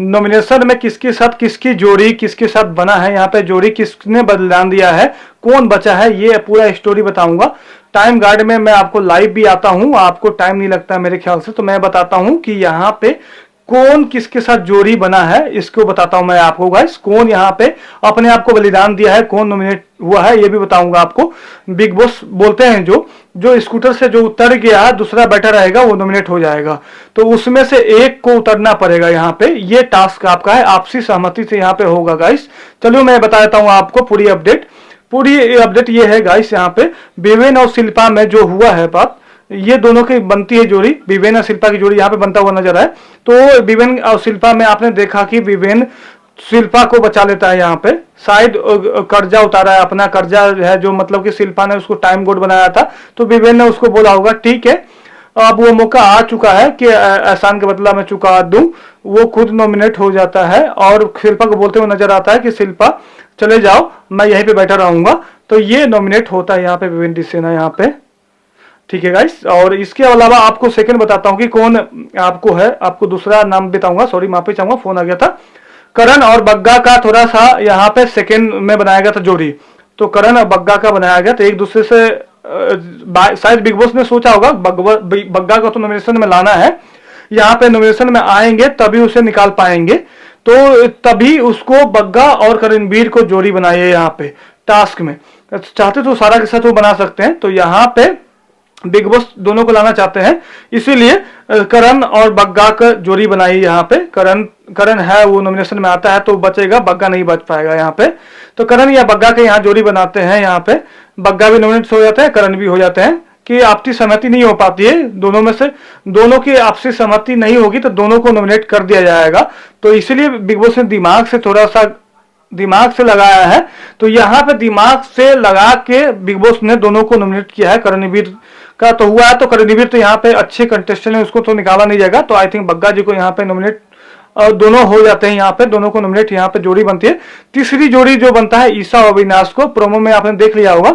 Nomination में किसके साथ किसकी जोड़ी किसके साथ बना है, यहाँ पे जोड़ी किसने बलिदान दिया है, कौन बचा है, ये पूरा स्टोरी बताऊंगा। टाइम गार्ड में मैं आपको लाइव भी आता हूँ, आपको टाइम नहीं लगता मेरे ख्याल से, तो मैं बताता हूँ कि यहाँ पे कौन किसके साथ जोड़ी बना है, इसको बताता हूं मैं आपको गाइस। कौन यहाँ पे अपने आप को बलिदान दिया है, कौन नॉमिनेट हुआ है, ये भी बताऊंगा आपको। बिग बॉस बोलते हैं जो जो स्कूटर से जो उतर गया दूसरा बैठा रहेगा वो नॉमिनेट हो जाएगा, तो उसमें से एक को उतरना पड़ेगा। यहाँ पे ये टास्क आपका है, आपसी सहमति से यहाँ पे होगा गाइस। चलो मैं बता देता हूँ आपको पूरी अपडेट। पूरी अपडेट ये है गाइस, यहाँ पे विवेन और शिल्पा में जो हुआ है बात, ये दोनों की बनती है जोड़ी, विवेन और शिल्पा की जोड़ी यहाँ पे बनता हुआ नजर आए। तो विवेन और शिल्पा में आपने देखा कि विवेन शिल्पा को बचा लेता है, यहाँ पे शायद कर्जा उतारा है, अपना कर्जा है जो मतलब कि शिल्पा ने उसको टाइम गोड बनाया था, तो विवेन ने उसको बोला होगा ठीक है अब वो मौका आ चुका है कि एहसान के बदला मैं चुका दूं, वो खुद नॉमिनेट हो जाता है और शिल्पा को बोलते हुए नजर आता है कि शिल्पा चले जाओ मैं यहीं पे बैठा रहूंगा, तो ये नॉमिनेट होता है यहाँ पे विवेन डिसेना यहाँ पे। ठीक है गाइस, और इसके अलावा आपको सेकंड बताता हूँ कि कौन आपको है, आपको दूसरा नाम बताऊंगा, सॉरी माफी चाहूंगा फोन आ गया था। करण और बग्गा का थोड़ा सा यहाँ पे सेकंड में बनाया गया था जोड़ी, तो करण और बग्गा का बनाया गया, तो एक दूसरे से शायद बिग बॉस ने सोचा होगा बग्गा को तो नॉमिनेशन में लाना है, यहाँ पे नॉमिनेशन में आएंगे तभी उसे निकाल पाएंगे, तो तभी उसको बग्गा और करणवीर को जोड़ी बनाइए यहाँ पे टास्क में। चाहते तो सारा के साथ वो बना सकते हैं, तो यहाँ पे बिग बॉस दोनों को लाना चाहते हैं, इसीलिए करण और बग्गा का जोड़ी बनाई यहाँ पे। करण है वो नॉमिनेशन में आता है तो बचेगा, बग्गा नहीं बच पाएगा यहाँ पे, तो करण या बग्गा के यहाँ जोड़ी बनाते हैं। यहाँ पे बग्गा भी नॉमिनेट हो जाते हैं, करण भी हो जाते हैं, कि आपसी सहमति नहीं हो पाती है दोनों में से, दोनों की आपसी सहमति नहीं होगी तो दोनों को नॉमिनेट कर दिया जाएगा, तो इसीलिए बिग बॉस ने दिमाग से थोड़ा सा दिमाग से लगाया है, तो यहाँ पे दिमाग से लगा के बिग बॉस ने दोनों को नॉमिनेट किया है। करणवीर का तो हुआ है, तो करणवीर तो यहाँ पे अच्छे कंटेस्टेंट है, उसको तो निकाला नहीं जाएगा, तो आई थिंक बग्गा जी को यहाँ पे नॉमिनेट दोनों हो जाते हैं, यहाँ पे दोनों को नॉमिनेट यहाँ पे जोड़ी बनती है। तीसरी जोड़ी जो बनता है ईशा और अविनाश को, प्रोमो में आपने देख लिया होगा,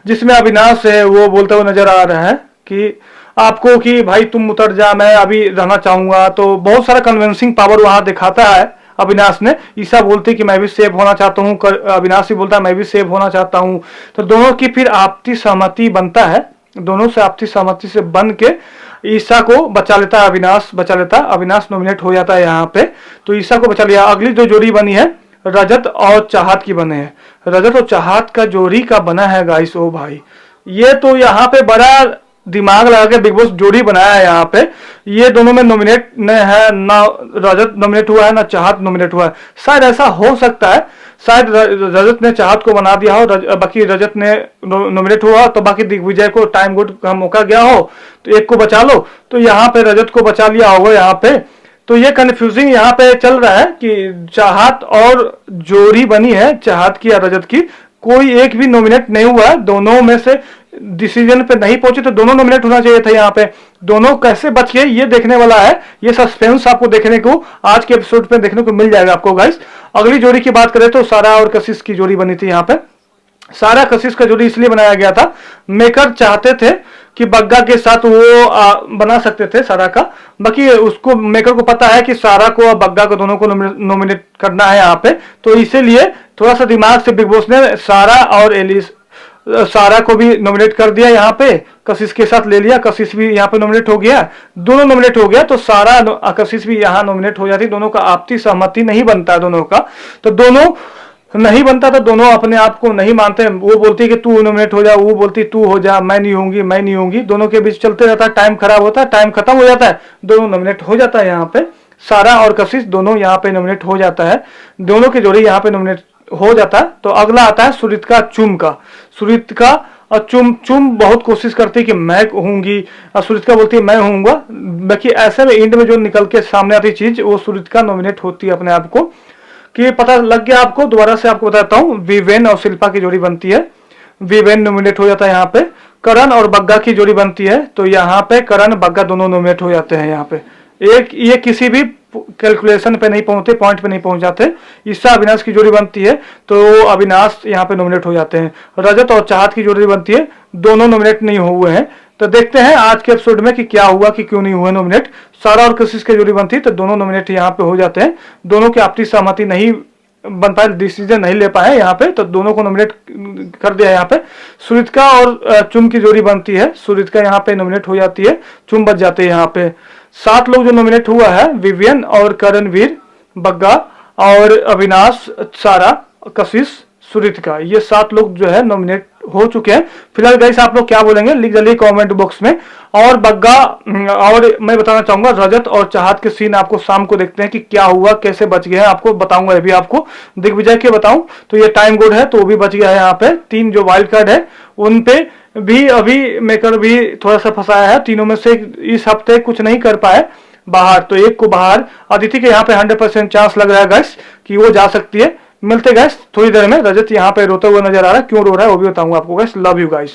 जिसमें अविनाश है वो बोलते हुए नजर आ रहा है कि आपको कि भाई तुम उतर जा मैं अभी रहना चाहूंगा, तो बहुत सारा कन्विंसिंग पावर वहां दिखाता है अविनाश ने। ईशा बोलती कि मैं भी सेफ होना चाहता हूँ, अविनाश भी बोलता है मैं भी सेफ होना चाहता हूँ, तो दोनों की फिर आपसी सहमति बनता है, दोनों से आपसी सहमति से बन के ईशा को बचा लेता है अविनाश, बचा लेता है अविनाश, नॉमिनेट हो जाता है यहाँ पे, तो ईशा को बचा लिया। अगली जो जोड़ी बनी है रजत और चाहत की बने हैं, रजत और चाहत का जोड़ी का बना है गाइस, ओ भाई ये तो यहाँ पे बड़ा दिमाग लगा के बिग बॉस जोड़ी बनाया है यहाँ पे। ये दोनों में नॉमिनेट न है, ना रजत नॉमिनेट हुआ है ना चाहत नॉमिनेट हुआ है, शायद ऐसा हो सकता है, शायद रजत ने चाहत को बना दिया हो, बाकी रजत ने नॉमिनेट हुआ तो बाकी दिग्विजय को टाइम गुड का मौका गया हो तो एक को बचा लो, तो यहाँ पे रजत को बचा लिया होगा यहाँ पे। तो ये कंफ्यूजिंग यहाँ पे चल रहा है कि चाहत और जोड़ी बनी है चाहत की या रजत की, कोई एक भी नॉमिनेट नहीं हुआ है, दोनों में से डिसीजन पे नहीं पहुंचे, तो दोनों नॉमिनेट होना चाहिए था यहाँ पे। दोनों कैसे बच गए ये देखने वाला है, ये सस्पेंस आपको देखने को आज के एपिसोड पे देखने को मिल जाएगा आपको गाइस। अगली जोड़ी की बात करें तो सारा और कशिश की जोड़ी बनी थी यहाँ पे। सारा कशिश का जोड़ी इसलिए बनाया गया था, मेकर चाहते थे कि बग्गा के साथ वो बना सकते थे सारा का, बाकी उसको मेकर को पता है कि सारा को और बग्गा को दोनों को नॉमिनेट करना है यहाँ पे, तो इसीलिए थोड़ा सा दिमाग से बिग बॉस ने सारा और एलिस सारा को भी नॉमिनेट कर दिया यहाँ पे, कशिश के साथ ले लिया, कशिश भी यहाँ पे नॉमिनेट हो गया, दोनों नॉमिनेट हो गया, तो सारा कशिश भी यहाँ नॉमिनेट हो जाती, दोनों का आपसी सहमति नहीं बनता है दोनों का, तो दोनों नहीं बनता, तो दोनों अपने आप को नहीं मानते, वो बोलती है कि तू नॉमिनेट हो जा, वो बोलती तू हो जा, मैं नहीं होंगी मैं नहीं होंगी, दोनों के बीच चलते रहता है, टाइम खराब होता है, टाइम खत्म हो जाता है, दोनों नॉमिनेट हो जाता है यहाँ पे, सारा और कशिश दोनों यहाँ पे नॉमिनेट हो जाता है, दोनों की जोड़ी यहाँ पे नॉमिनेट हो जाता है। तो अगला आता है सुरित्का चुम का। सुरित्का और चुम बहुत कोशिश करती है कि मैं होंगी, और सुरित्का बोलती है मैं होऊंगा, बाकी ऐसे में एंड में जो निकल के सामने आती चीज वो सुरित्का नॉमिनेट होती है अपने आप को, कि पता लग गया आपको। दोबारा से आपको बताता हूँ, विवेन और शिल्पा की जोड़ी बनती है, विवेन नॉमिनेट हो जाता है यहाँ पे। करण और बग्गा की जोड़ी बनती है, तो यहाँ पे करण बग्गा दोनों नॉमिनेट हो जाते हैं यहाँ पे। एक ये किसी भी कैलकुलेशन पे नहीं पहुंचते, पॉइंट पे नहीं पहुंच जाते। ईशा अविनाश की जोड़ी बनती है तो अविनाश यहाँ पे नॉमिनेट हो जाते हैं। रजत और चाहत की जोड़ी बनती है, दोनों नॉमिनेट नहीं हुए हैं, तो देखते हैं आज के एपिसोड में कि क्या हुआ कि क्यों नहीं हुए नॉमिनेट। सारा और कशिश की जोड़ी बनती तो दोनों नॉमिनेट यहाँ पे हो जाते हैं। दोनों की आपसी सहमति नहीं बन पाए, डिसीजन नहीं ले पाए यहाँ पे, तो दोनों को नॉमिनेट कर दिया यहाँ पे। सुरित्का और चुम की जोड़ी बनती है, सुरित्का यहाँ पे नॉमिनेट हो जाती है, चुम बच जाते हैं यहाँ पे। 7 लोग जो नॉमिनेट हुआ है, विवियन और करणवीर, बग्गा और अविनाश, सारा, कशिश, सुरित्का, ये 7 लोग जो है नॉमिनेट हो चुके हैं। फिलहाल गाइस आप लोग क्या बोलेंगे लिख जल्दी कमेंट बॉक्स में। और बग्गा और मैं बताना चाहूंगा रजत और चाहत के सीन आपको शाम को देखते हैं कि क्या हुआ, कैसे बच गए हैं, आपको बताऊंगा। अभी आपको दिग्विजय के बताऊं तो ये टाइम गुड है तो वो भी बच गया है यहाँ पे। 3 जो वाइल्ड कार्ड है उन पे भी अभी मेकर भी थोड़ा सा फंसाया है। तीनों में से इस हफ्ते कुछ नहीं कर पाए बाहर, तो एक को बाहर। अदिति के यहाँ पे 100% चांस लग रहा है गाइस कि वो जा सकती है। मिलते गाइस थोड़ी देर में। रजत यहाँ पे रोते हुए नजर आ रहा है, क्यों रो रहा है वो भी बताऊंगा आपको गाइस। Love you guys.